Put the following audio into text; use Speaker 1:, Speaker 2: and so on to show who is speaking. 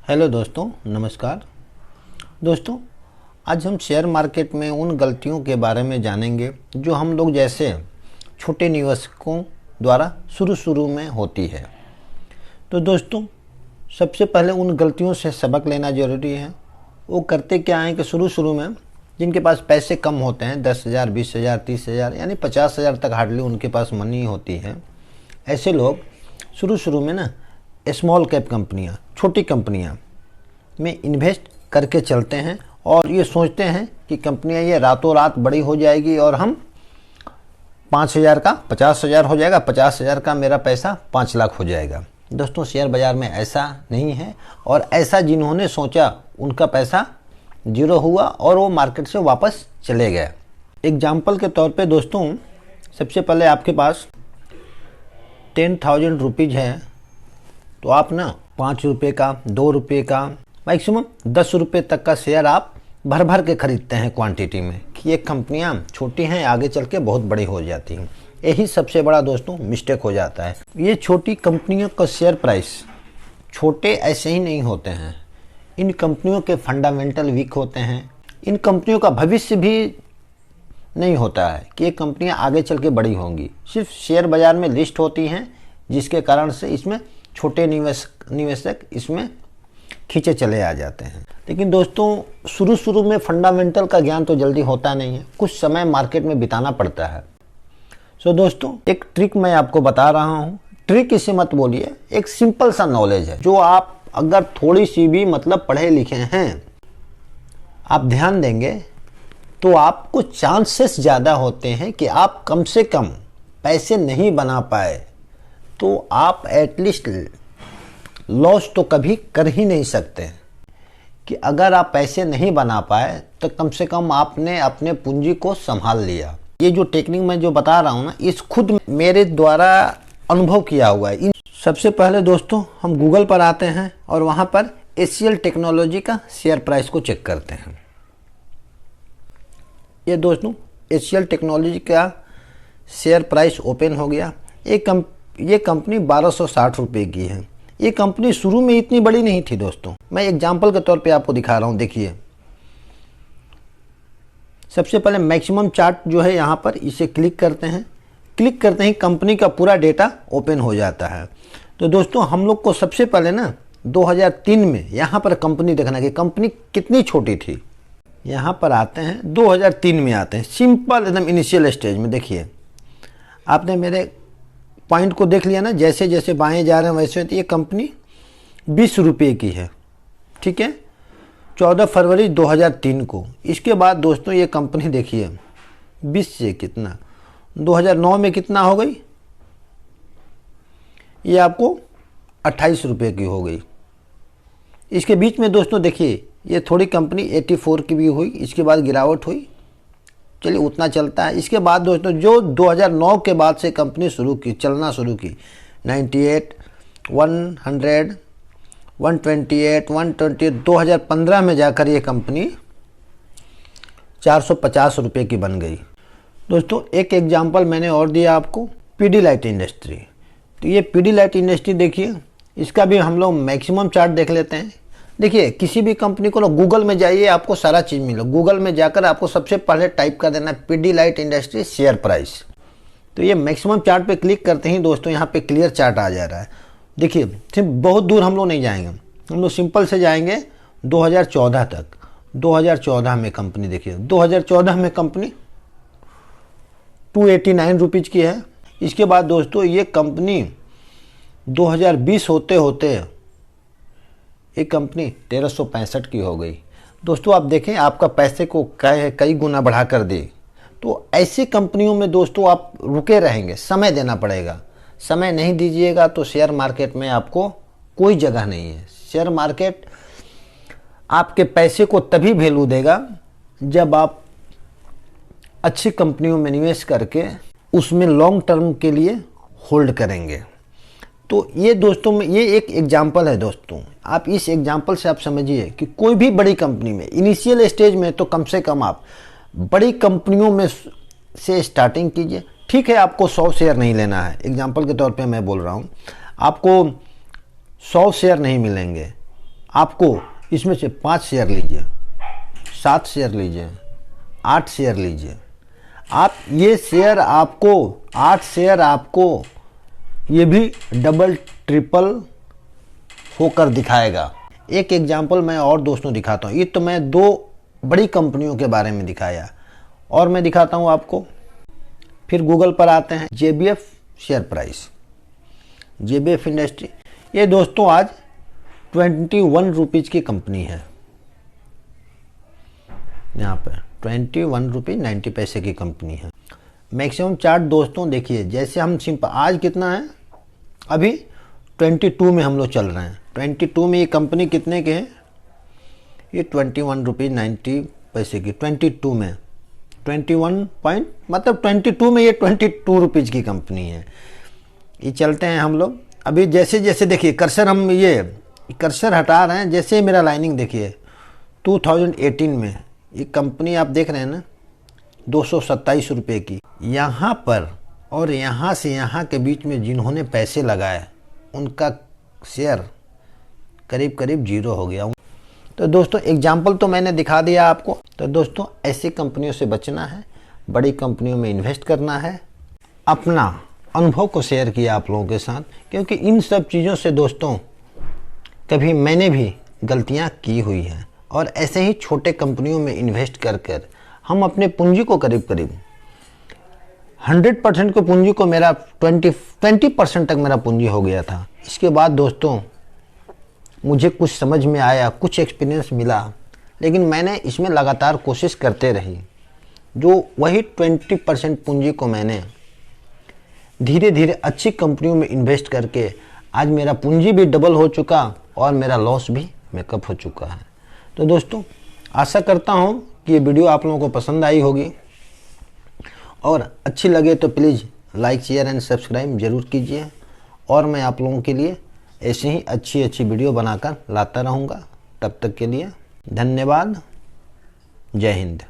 Speaker 1: Hello दोस्तों, नमस्कार। दोस्तों, आज हम शेयर मार्केट में उन गलतियों के बारे में जानेंगे जो हम लोग जैसे छोटे निवेशकों द्वारा शुरू में होती है। तो दोस्तों, सबसे पहले उन गलतियों से सबक लेना ज़रूरी है। वो करते क्या हैं कि शुरू में जिनके पास पैसे कम होते हैं, 10,000, 20,000, 30,000 यानी 50,000 तक हार्डली उनके पास मनी होती है, ऐसे लोग शुरू में ना स्मॉल कैप कंपनियां, छोटी कंपनियां में इन्वेस्ट करके चलते हैं और ये सोचते हैं कि कंपनियां ये रातों रात बड़ी हो जाएगी और हम 5,000 का 50,000 हो जाएगा, 50,000 का मेरा पैसा 5 लाख हो जाएगा। दोस्तों, शेयर बाज़ार में ऐसा नहीं है और ऐसा जिन्होंने सोचा उनका पैसा जीरो हुआ और वो मार्केट से वापस चले गए। एग्जाम्पल के तौर पे दोस्तों, सबसे पहले आपके पास 10,000 रुपीज़ है तो आप ना 5 रुपये का, 2 रुपये का, मैक्सिमम 10 रुपये तक का शेयर आप भर के खरीदते हैं क्वांटिटी में कि ये कंपनियां छोटी हैं, आगे चल के बहुत बड़ी हो जाती हैं। यही सबसे बड़ा दोस्तों मिस्टेक हो जाता है। ये छोटी कंपनियों का शेयर प्राइस छोटे ऐसे ही नहीं होते हैं। इन कंपनियों के फंडामेंटल वीक होते हैं। इन कंपनियों का भविष्य भी नहीं होता है कि ये कंपनियां आगे चल के बड़ी होंगी। सिर्फ शेयर बाज़ार में लिस्ट होती हैं, जिसके कारण से इसमें छोटे निवेशक इसमें खींचे चले आ जाते हैं। लेकिन दोस्तों, शुरू में फंडामेंटल का ज्ञान तो जल्दी होता नहीं है, कुछ समय मार्केट में बिताना पड़ता है। सो दोस्तों, एक ट्रिक मैं आपको बता रहा हूँ। ट्रिक इसे मत बोलिए, एक सिंपल सा नॉलेज है जो आप अगर थोड़ी सी भी पढ़े लिखे हैं, आप ध्यान देंगे तो आपको चांसेस ज़्यादा होते हैं कि आप कम से कम पैसे नहीं बना पाए तो आप एटलीस्ट लॉस तो कभी कर ही नहीं सकते। कि अगर आप पैसे नहीं बना पाए तो कम से कम आपने अपने पूंजी को संभाल लिया। ये जो टेक्निक मैं जो बता रहा हूँ ना, इस खुद मेरे द्वारा अनुभव किया हुआ है। सबसे पहले दोस्तों, हम गूगल पर आते हैं और वहाँ पर HCL टेक्नोलॉजी का शेयर प्राइस को चेक करते हैं। ये दोस्तों HCL टेक्नोलॉजी का शेयर प्राइस ओपन हो गया। ये कंपनी 1260 रुपये की है। ये कंपनी शुरू में इतनी बड़ी नहीं थी दोस्तों। मैं एग्जांपल के तौर पे आपको दिखा रहा हूँ। देखिए, सबसे पहले मैक्सिमम चार्ट जो है यहाँ पर, इसे क्लिक करते हैं। क्लिक करते ही कंपनी का पूरा डेटा ओपन हो जाता है। तो दोस्तों, हम लोग को सबसे पहले ना 2003 में यहाँ पर कंपनी देखना कि कंपनी कितनी छोटी थी। यहाँ पर आते हैं, 2003 में आते हैं, सिंपल एकदम इनिशियल स्टेज में। देखिए, आपने मेरे पॉइंट को देख लिया ना, जैसे जैसे बाएं जा रहे हैं वैसे। तो ये कंपनी 20 रुपये की है, ठीक है, 14 फरवरी 2003 को। इसके बाद दोस्तों ये कंपनी देखिए 20 से कितना 2009 में कितना हो गई, ये आपको 28 रुपये की हो गई। इसके बीच में दोस्तों देखिए, ये थोड़ी कंपनी 84 की भी हुई, इसके बाद गिरावट हुई। चलिए, उतना चलता है। इसके बाद दोस्तों जो 2009 के बाद से कंपनी चलना शुरू की, 98, 100, 128, 120, 2015 में जाकर ये कंपनी 450 रुपये की बन गई। दोस्तों, एक एग्जांपल मैंने और दिया आपको, पीडीलाइट इंडस्ट्री। तो ये पीडीलाइट इंडस्ट्री देखिए, इसका भी हम लोग मैक्सिमम चार्ट देख लेते हैं। देखिए, किसी भी कंपनी को ना गूगल में जाइए, आपको सारा चीज़ मिलेगा। गूगल में जाकर आपको सबसे पहले टाइप कर देना है पीडीलाइट इंडस्ट्री शेयर प्राइस। तो ये मैक्सिमम चार्ट पे क्लिक करते ही दोस्तों यहाँ पे क्लियर चार्ट आ जा रहा है। देखिए, सिर्फ बहुत दूर हम लोग नहीं जाएंगे, हम लोग सिंपल से जाएंगे 2014 तक। 2014 में कंपनी देखिए, 2014 में कंपनी 289 रुपीज़ की है। इसके बाद दोस्तों ये कंपनी 2020 होते होते एक कंपनी 1365 की हो गई। दोस्तों आप देखें, आपका पैसे को कई गुना बढ़ा कर दे। तो ऐसी कंपनियों में दोस्तों आप रुके रहेंगे, समय देना पड़ेगा। समय नहीं दीजिएगा तो शेयर मार्केट में आपको कोई जगह नहीं है। शेयर मार्केट आपके पैसे को तभी वैल्यू देगा जब आप अच्छी कंपनियों में निवेश करके उसमें लॉन्ग टर्म के लिए होल्ड करेंगे। तो ये दोस्तों में ये एक एग्जाम्पल है दोस्तों। आप इस एग्जाम्पल से आप समझिए कि कोई भी बड़ी कंपनी में इनिशियल स्टेज में तो कम से कम आप बड़ी कंपनियों में से स्टार्टिंग कीजिए। ठीक है, आपको 100 शेयर नहीं लेना है, एग्जाम्पल के तौर पे मैं बोल रहा हूँ, आपको 100 शेयर नहीं मिलेंगे, आपको इसमें से 5 शेयर लीजिए, 7 शेयर लीजिए, 8 शेयर लीजिए। आप ये शेयर आपको 8 शेयर आपको ये भी डबल ट्रिपल होकर दिखाएगा। एक एग्जाम्पल मैं और दोस्तों दिखाता हूँ। ये तो मैं 2 बड़ी कंपनियों के बारे में दिखाया और मैं दिखाता हूँ आपको। फिर गूगल पर आते हैं, JBF share price, JBF industry. ये दोस्तों आज 21 रुपीज़ की कंपनी है। यहाँ पर 21 रुपीज़ 90 पैसे की कंपनी है। मैक्सिमम चार्ट दोस्तों देखिए, जैसे हम सिंपल आज कितना है, अभी 22 में हम लोग चल रहे हैं। 22 में ये कंपनी कितने के हैं, ये 21 रुपीज़ 90 पैसे की। 22 में 21 पॉइंट मतलब 22 में ये 22 रुपीज़ की कंपनी है। ये चलते हैं हम लोग। अभी जैसे जैसे देखिए कर्सर, हम ये कर्सर हटा रहे हैं, जैसे मेरा लाइनिंग देखिए 2018 में ये कंपनी आप देख रहे हैं ना 227 रुपये की। यहाँ पर और यहाँ से यहाँ के बीच में जिन्होंने पैसे लगाए उनका शेयर करीब करीब 0 हो गया। तो दोस्तों एग्जाम्पल तो मैंने दिखा दिया आपको। तो दोस्तों ऐसी कंपनियों से बचना है, बड़ी कंपनियों में इन्वेस्ट करना है। अपना अनुभव को शेयर किया आप लोगों के साथ, क्योंकि इन सब चीज़ों से दोस्तों कभी मैंने भी गलतियां की हुई हैं। और ऐसे ही छोटे कंपनियों में इन्वेस्ट कर कर हम अपने पूंजी को करीब करीब 100% को पूंजी को मेरा 20% तक मेरा पूंजी हो गया था। इसके बाद दोस्तों मुझे कुछ समझ में आया, कुछ एक्सपीरियंस मिला, लेकिन मैंने इसमें लगातार कोशिश करते रही। जो वही 20% पूंजी को मैंने धीरे धीरे अच्छी कंपनियों में इन्वेस्ट करके आज मेरा पूंजी भी डबल हो चुका और मेरा लॉस भी मेकअप हो चुका है। तो दोस्तों आशा करता हूँ कि ये वीडियो आप लोगों को पसंद आई होगी, और अच्छी लगे तो please like share and subscribe ज़रूर कीजिए। और मैं आप लोगों के लिए ऐसे ही अच्छी अच्छी वीडियो बनाकर लाता रहूँगा। तब तक के लिए धन्यवाद। जय हिंद।